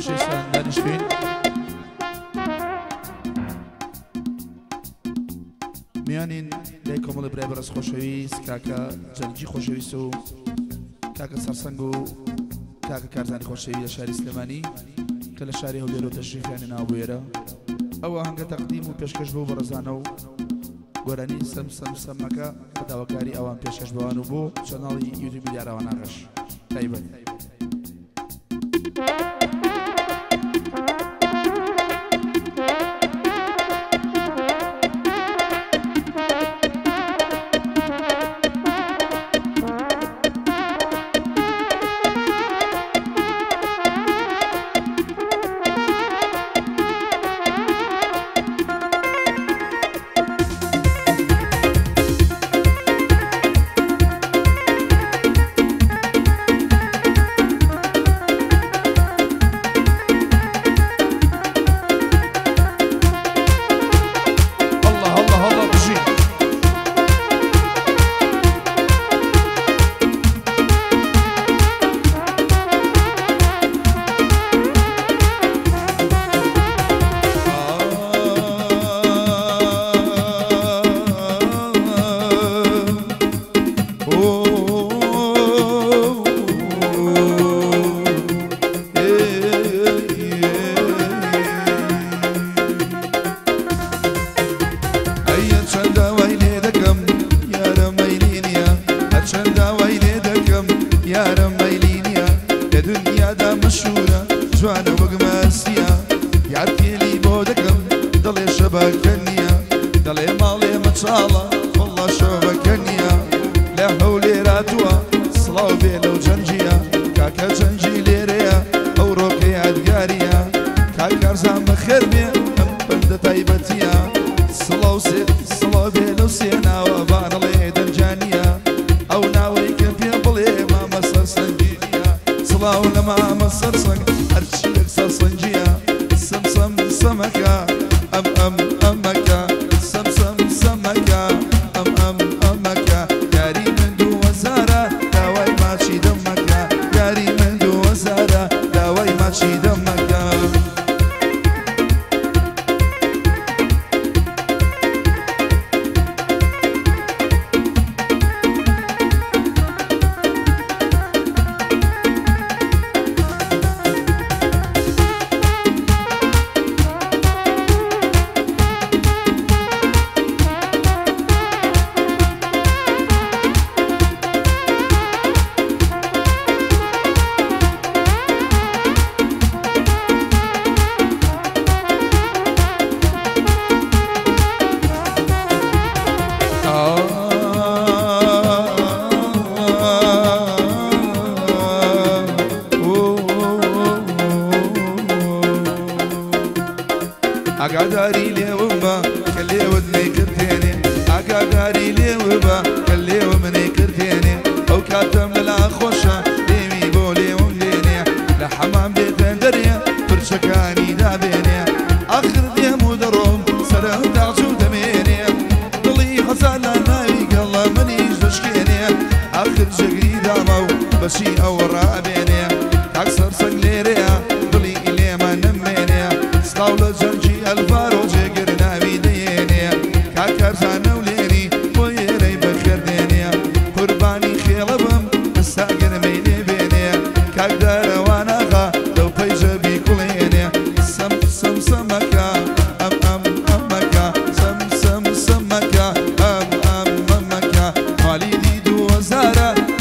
خۆشەویستان دانیشتوین میانین لای کۆمەڵی برای بەڕێز خۆشەویست کاکە جەنگی خۆشەویست و کاکە سەرسەنگ و کاکە کارزانی خۆشەوی لە شاری سلێمانی کە لە شاری هەولێر و تەشریفیانی ناوبووێرە ئەوە هەنگە تەقدیم و پێشکەش بۆ بەڕێزانە و گۆرانی سەمەکە بە داواکاری ئەوان پێشکەش بەوان و بۆ چەناڵی یوتیوبی دیارەوە ناغەش تایبەت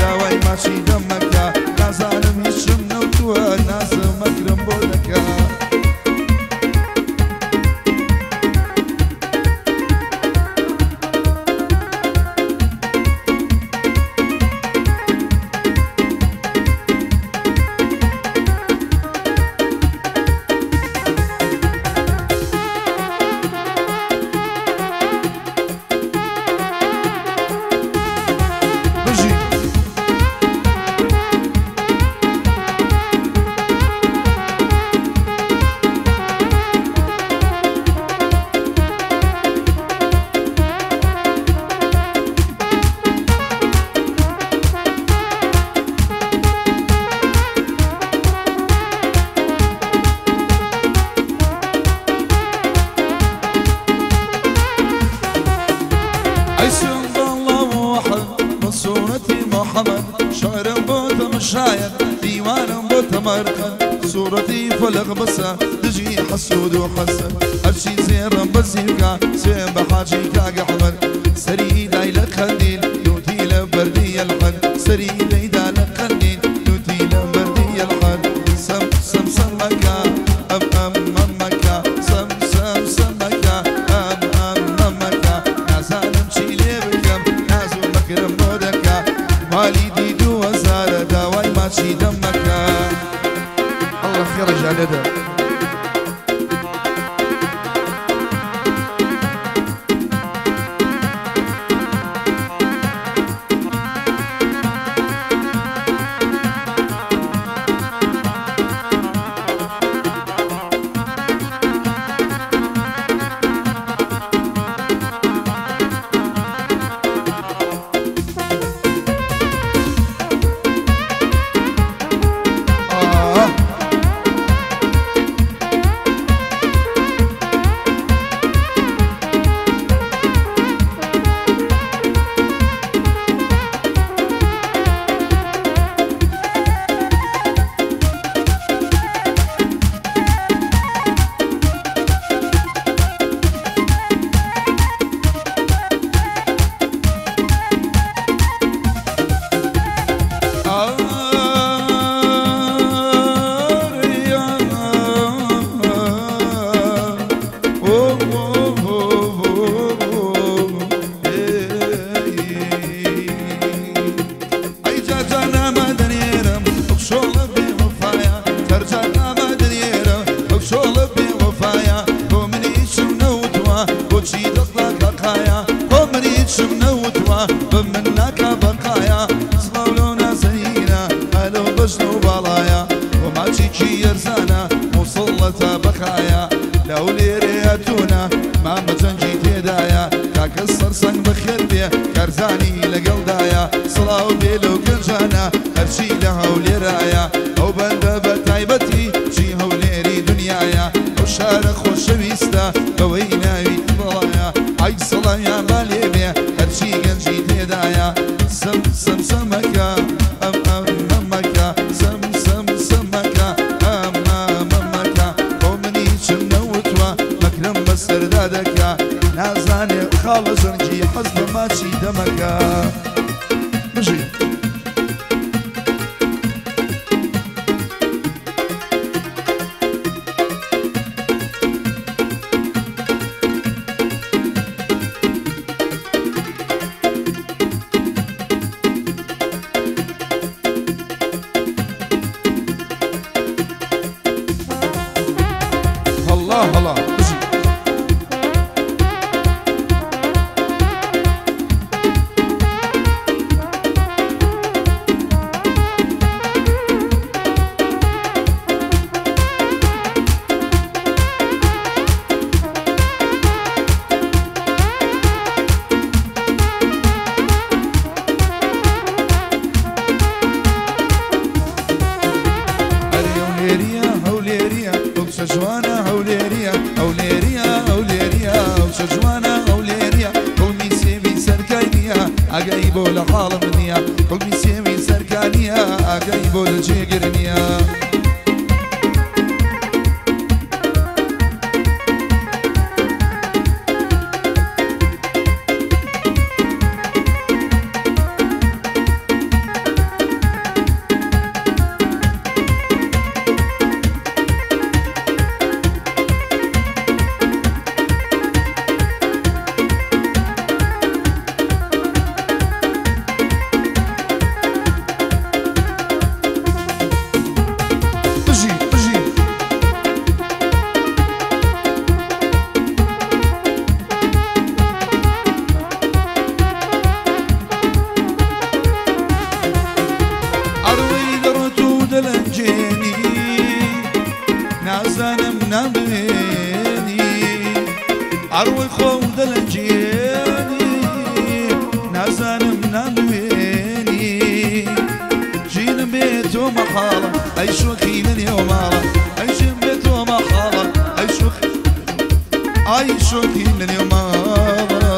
Dawaj maci do maka, تمرقة صورتي فلق بسا دجي حسود وحسن هرشي زيرا بزيكا سوين بحاجي كاق حمر سري دايلة خليل يوتي لبردي الحن سري دايلة خليل يوتي لبردي الحن سم سم سمكا أم أم ممكا سم سم سمكا أم أم ممكا نازانم شيلي بكم نازو مكرم مودكا مالي ديدو وزارة داواي ماشي دمكا الله خير جالده بمنك بقايا صلولونا زينا هلو بجنو بلايا وما تشيكي يرزانا وصلت بخايا لو ليرياتونا ما متنجي تدايا كاك الصرصن بخير بيه كرزاني لقلدايا صلاو بيلو كنجانا هرشي لها وليرايا او بند بتايبتي جيها وليري دنيايا وشارك خوش بيستا بويناوي بلايا عي صلايا بالي بيه هرشي قنجي تدايا سم سم سمكا ام ام ممكا سم سم سمكا ام ام ممكا قومني شنوتوا مكرم بسردادكا نازاني خالص رنجي حزب ماشي دمكا بجي الله الله بجي جوانا هوليريا هوليريا هوليريا جوانا هوليريا كل ميسيمي سركانيا عقايبو لحال منيا كل ميسيمي سركانيا عقايبو لجيقرنيا عروي خود الجيني نازانم نامويني جين بيتو محالة عيشو خيلن يومالا عيشو بيتو محالة عيشو خيلن يومالا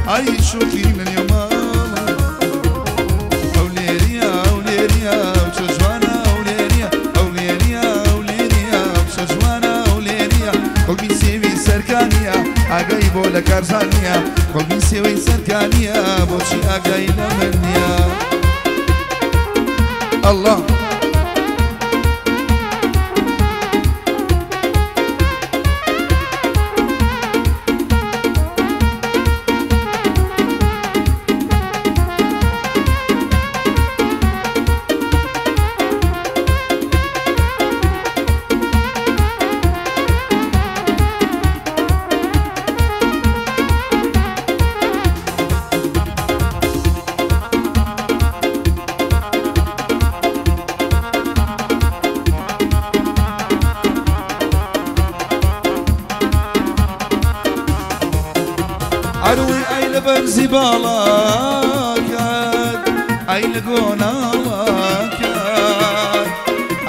عيشو خيلن يومالا أوليريا أوليريا وشجوانا أوليريا سەرکانیە ئاگای بۆ لە کارزانیە خۆگی سێوەی سەرکانیە بۆچی ئاگای لە من نییە الله عروي أي لبرزي بالاكات أي لقوناكات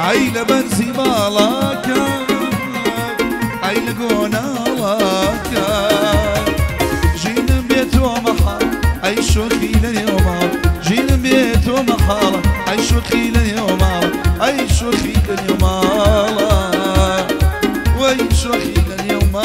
أي لبرزي بالاكات أي لقوناكات جينا بيت ومحال أي شوخي لليوم جينا بيت ومحال أي شوخي لليوم أي شوخي لليوم وأي شوخي لليوم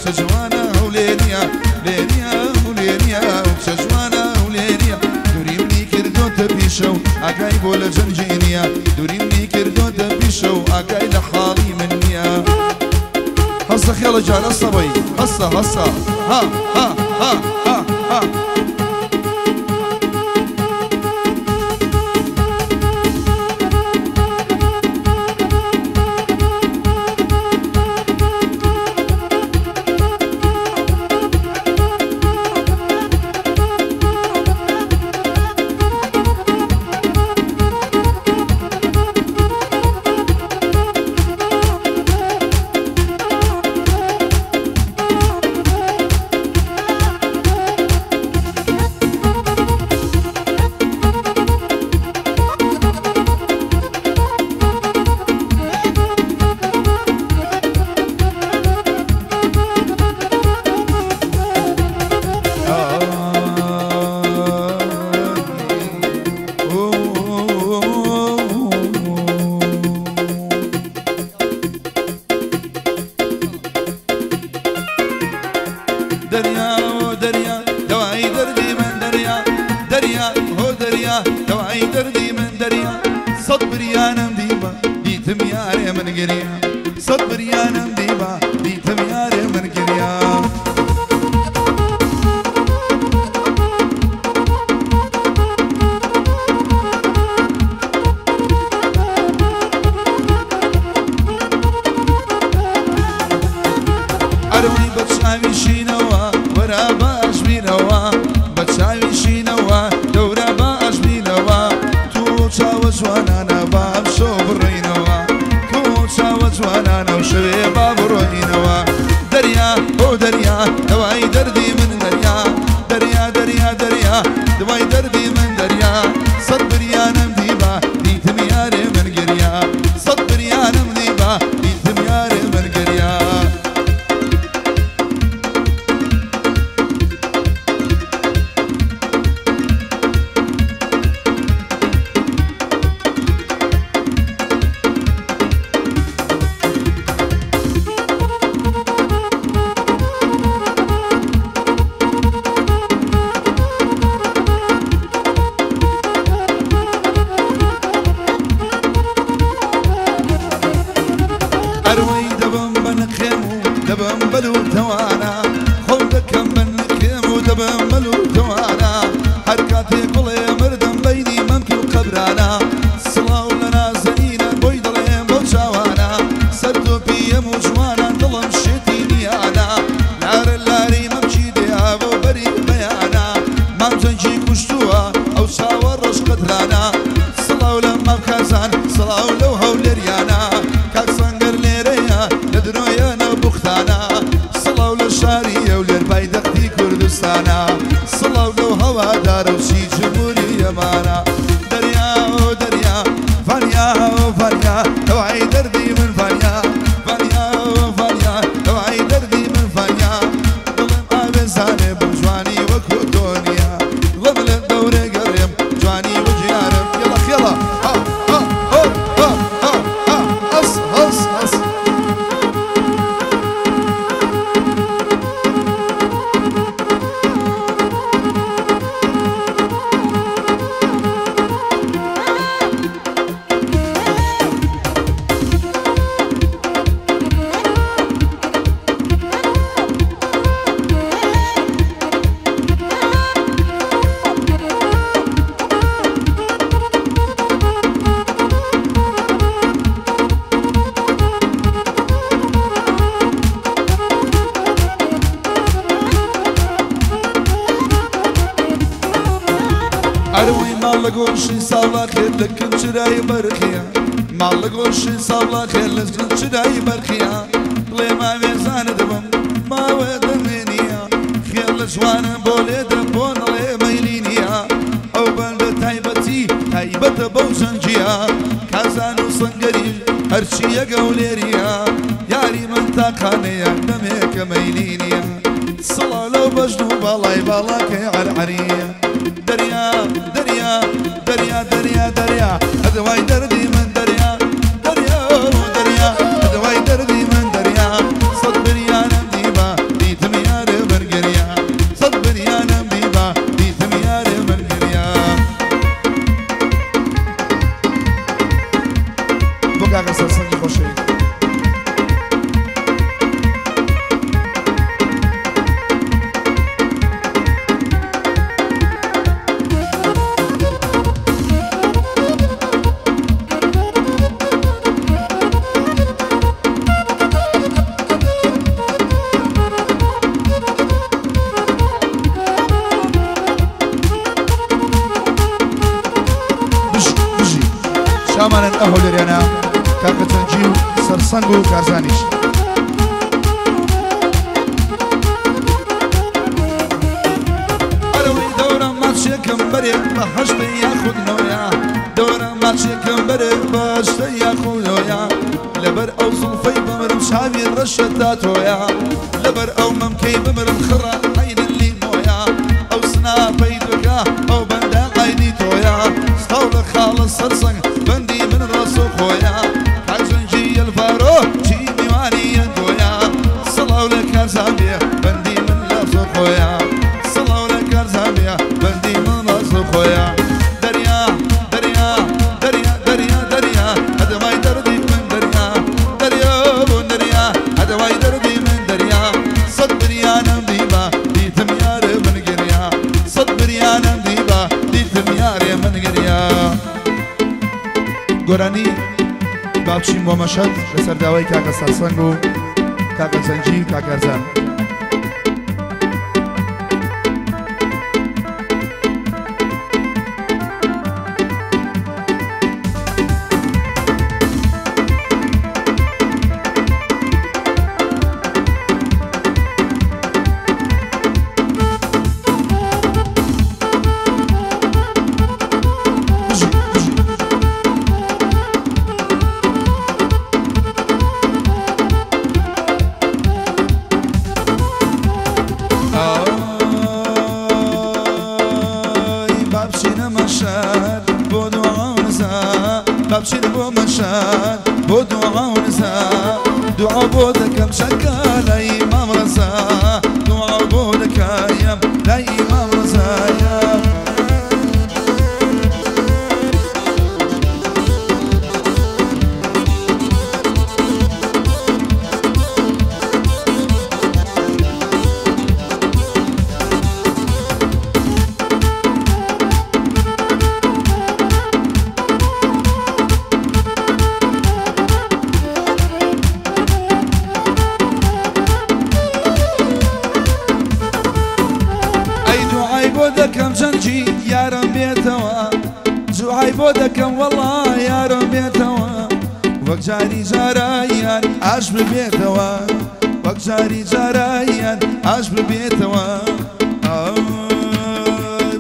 سجوانا ولينيا لينيا ولينيا سجوانا ولينيا دوري مني كردو تبيشو أكاي بولا جنجينيا دوري مني كردو تبيشو أكاي لحالي منيا هصا خيال جال الصبي هصا هصا ها ها ها ها ها دريا ودريا دواعي دردي من دريا دريا هو دريا دواعي دردي من دريا صبر يا نمديبا ديتم ياري من قريا صبر يا نمديبا ديتم ياري من قريا أروي بتشاوي شينوا ورا باش بينوا بتشاوي شينوا دورا باش بينوا تو تشاوز وانا باب شو برينوا تو تشاوز وانا وشوي باب روينوا دريا او دريا دواي دردي من دريا دريا دريا دريا دواي دردي من دريا صبر يا نمديبا ديتم ياري من قريا صبر يا نمديبا ديتم ياري من قريا أروي دبم بنخيمو دبم بلو توانا خودك بنخيمو دبم بلو توانا حركاتي كلي مردم بيني ممكن قبرانا صلاة لنا زنينا بويدلين بوشاوانا سردو بيم وجوانا ظلم شتيني أنا نار اللاري ممشي ديابو بريد بيانا مامزنجي كشتوها أو شاور رش قدرانا صلاة لما بخزان صلاة لو هولريانا كاك سنگر لدرويانا بختانا صلاة ماڵە گۆشی ساڵا خێر دەکەم چرای بەرخیە ماڵە گۆشی ساڵا خێر لەسکن چرای بەرخیە بڵێ ماوێزانە دەبم ماوە دەمێنیە خێر لە جوانە بۆ لێ دەبۆ نەڵێ مەیلی نییە ئەو بەندە تایبەتی تایبەتە بەو زەنجیە کازان و سەنگەریش هەرچی یەگە و لێریە یاری من تاقانەیە دەمێکە مەیلی نییە سڵا لەو بەژن و باڵای باڵاکەی عەرعەریە دەریا دەریا دەریا دەریا دەریا ئەدەوای دەردی من دەریا دەریا دەریا ئەدەوای دەردی من دەریا سەد بریانم دیبا دیتم یارە بەرگەریا سەد بریانم دیبا دیتم یارە بەرگەریا بۆ کاکە سەرسەنگی خۆشەوی شامانن ئەهۆ لەرێنە کاکە چەنجی و سەرسەنگ و کارزانیش ئەرەوەی دەورە ماچێکم بەرێ بە هەشتە یاخودنەوەیە دەورە ماچێکم بەرێ بە هەشتە یاخودنەوەیە لەبەر ئەو زوڵفەی بمرم شاوی ڕەشە تا تۆیە لەبەر ئەو مەمکەی بمرم خڕە عەینن لیمۆیە ئەو سناپەی دوکە ئەو بەندە عەینی تۆیە ستاو لە خاڵە سەرسەنگ بەندی من ڕاست و خۆیە کاکزەنجی ئەلڤارۆ چی میوانی ئەندۆیە سڵاو لە کارزانبێ بەندی من ڕاست و خۆیە سڵاو لە کارزانبێ بەندی من ڕاست و خۆیە دەریا دەریا دەریا دەریا دەریا ئەدەوای دەردی من دەریا دەریا بۆ دەریا ئەدەوای دەردی من دەریا سەد بریانم دیبا دیتم یارە من گەریا سەد بریانم دیبا دیتم یارێ من گەریا گۆرانی با بچین بۆ مەشەد لەسەر داوای کاکە سەرسەنگ و کاکە چەنجی و کاکەرزان بابشين بو مشان بو دعاء ونساء دعاء بودك مشكا لا إمام رزا دعاء بودك يا لا إمام رزا بودكم جنجي يا ربي توا جوعي بودكم والله يا ربي توا وقت جاري جرايان عجب بيتوا وقت جاري جرايان عجب بيتوا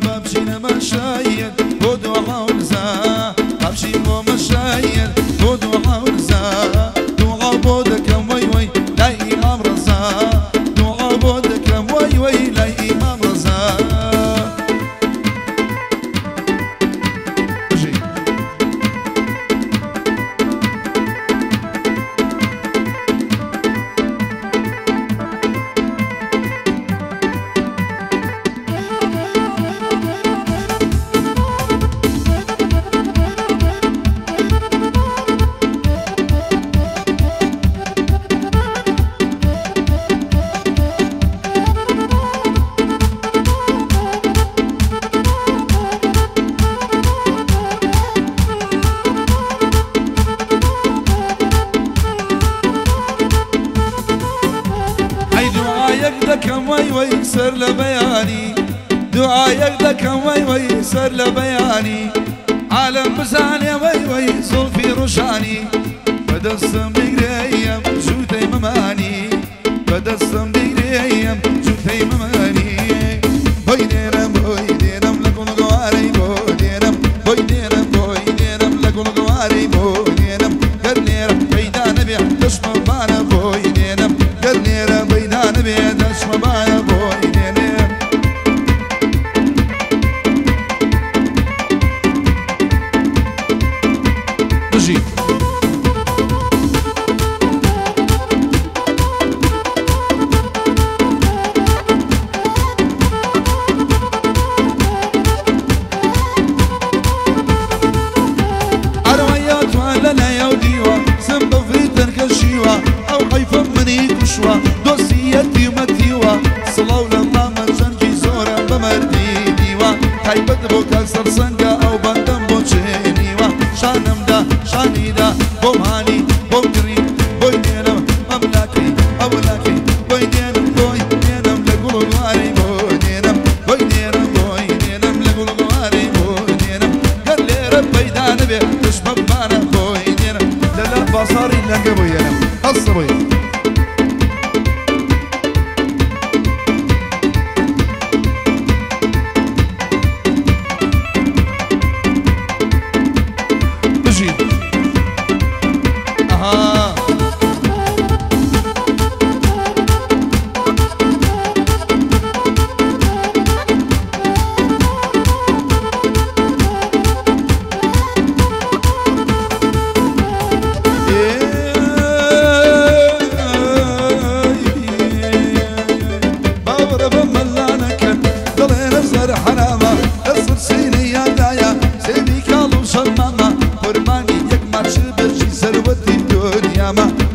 بابشين مشايد بودو حونزا بابشين ومشايد بودو حونزا دعا بودكم وي وي لا إمام رزا دعا بودكم وي وي لا إمام رزا دەکەم وای وای سەر لە بەیانی دعايك دكم وي وي سر لبياني عالم بزاني وي وي زلفي رشاني بدستم بقريم جوتي مماني بدستم بقريم جوتي مماني بويديرم بويديرم لكن قواري بويديرم بويديرم بويديرم لكن قواري بويديرم قرنيرم بيدا نبي دشم بانا بويديرم قرنيرم بيدا نبي دشم بانا بويديرم بجي دوسيتي ومتيوة صلاو لما مجنجي زورا بمردي ديوة تايبت بو كسر سنقا او بندم بو تشينيوة شانم دا شاني دا بومهاني بوكري بويدينم مملاكي اولاكي بويدينم بويدينم لقول غواري بويدينم بويدينم بويدينم لقول غواري بويدينم قال لي ربي دا نبي تشبب معنا بويدينم لا بصاري لنقا بوينم قصبي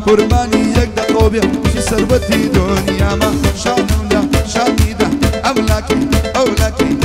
قرباني يقدر قوبيا في ثروتي دنيا ما شانم دا شاني دا أولاكي أولاكي